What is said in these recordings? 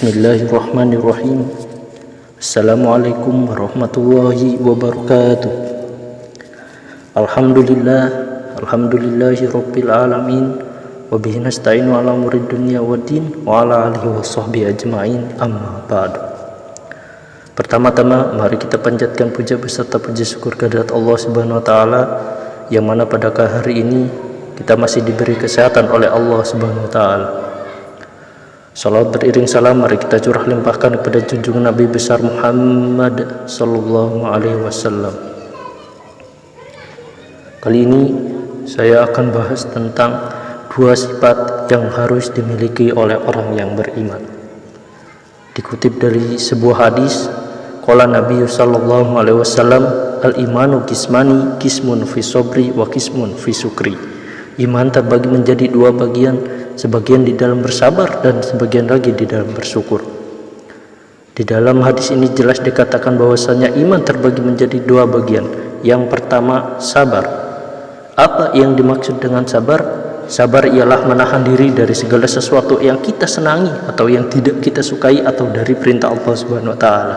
Bismillahirrahmanirrahim. Assalamualaikum warahmatullahi wabarakatuh. Alhamdulillahi rabbil alamin. Wa bihi nasta'inu ala umuri dunya waddin wa ala alihi washabbihi ajma'in. Amma ba'du. Pertama-tama mari kita panjatkan puja beserta puji syukur kehadirat Allah Subhanahu wa taala, yang mana pada hari ini kita masih diberi kesehatan oleh Allah Subhanahu wa taala. Salawat beriring salam mari kita curah limpahkan kepada junjungan Nabi besar Muhammad sallallahu alaihi wasallam. Kali ini saya akan bahas tentang dua sifat yang harus dimiliki oleh orang yang beriman. Dikutip dari sebuah hadis, qala Nabi sallallahu alaihi wasallam, al-imanu qismani, qismun fi sabri wa qismun fi sukri. Iman terbagi menjadi dua bagian, sebagian di dalam bersabar dan sebagian lagi di dalam bersyukur. Di dalam hadis ini jelas dikatakan bahwasanya iman terbagi menjadi dua bagian. Yang pertama, sabar. Apa yang dimaksud dengan sabar? Sabar ialah menahan diri dari segala sesuatu yang kita senangi atau yang tidak kita sukai atau dari perintah Allah Subhanahu wa taala.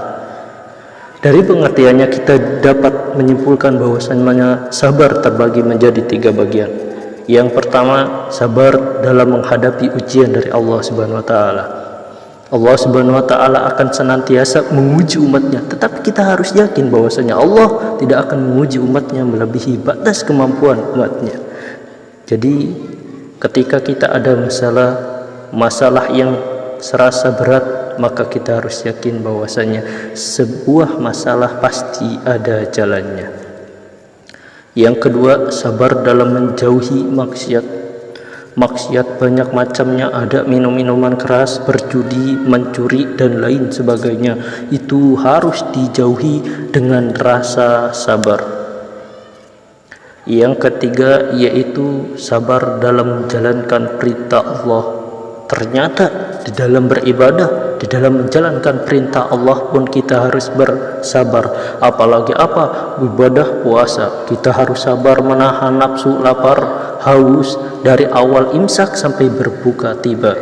Dari pengertiannya kita dapat menyimpulkan bahwasanya sabar terbagi menjadi tiga bagian. Yang pertama, sabar dalam menghadapi ujian dari Allah Subhanahu wa taala. Allah Subhanahu wa taala akan senantiasa menguji umatnya, tetapi kita harus yakin bahwasanya Allah tidak akan menguji umatnya melebihi batas kemampuan umatnya. Jadi ketika kita ada masalah yang serasa berat, maka kita harus yakin bahwasanya sebuah masalah pasti ada jalannya. Yang kedua, sabar dalam menjauhi maksiat. Maksiat banyak macamnya, ada minum-minuman keras, berjudi, mencuri dan lain sebagainya. Itu harus dijauhi dengan rasa sabar. Yang ketiga yaitu sabar dalam menjalankan perintah Allah. Ternyata di dalam beribadah, di dalam menjalankan perintah Allah pun kita harus bersabar. Apalagi ibadah puasa, kita harus sabar menahan nafsu lapar, haus dari awal imsak sampai berbuka tiba.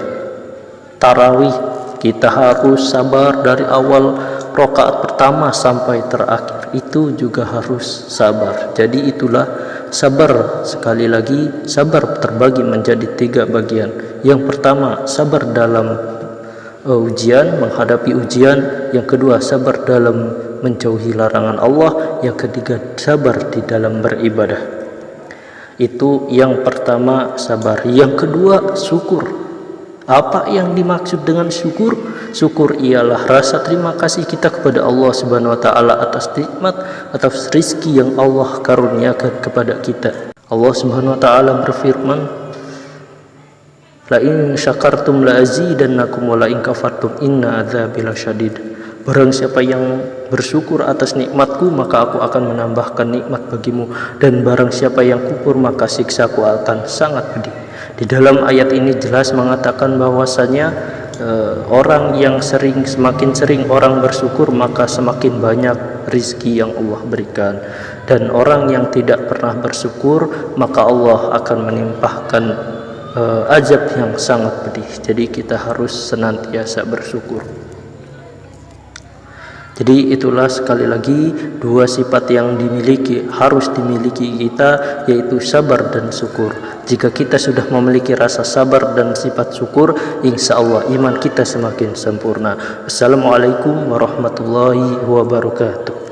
Tarawih, kita harus sabar dari awal rakaat pertama sampai terakhir, itu juga harus sabar. Jadi itulah sabar. Sekali lagi, sabar terbagi menjadi tiga bagian. Yang pertama, sabar dalam ujian, menghadapi ujian. Yang kedua, sabar dalam menjauhi larangan Allah. Yang ketiga, sabar di dalam beribadah. Itu yang pertama, sabar. Yang kedua, syukur. Apa yang dimaksud dengan syukur? Syukur ialah rasa terima kasih kita kepada Allah Subhanahu wa taala atas nikmat, atas rizki yang Allah karuniakan kepada kita. Allah Subhanahu wa taala berfirman, la in syakartum la azidannakum wa la in kafartum inna adzabi lasyadid. Barang siapa yang bersyukur atas nikmatku, maka aku akan menambahkan nikmat bagimu, dan barang siapa yang kufur, maka siksaku akan sangat pedih. Di dalam ayat ini jelas mengatakan bahwasanya orang yang semakin sering orang bersyukur, maka semakin banyak rizki yang Allah berikan. Dan orang yang tidak pernah bersyukur, maka Allah akan menimpahkan azab yang sangat pedih. Jadi kita harus senantiasa bersyukur. Jadi itulah sekali lagi dua sifat yang harus dimiliki kita, yaitu sabar dan syukur. Jika kita sudah memiliki rasa sabar dan sifat syukur, insya Allah iman kita semakin sempurna. Assalamualaikum warahmatullahi wabarakatuh.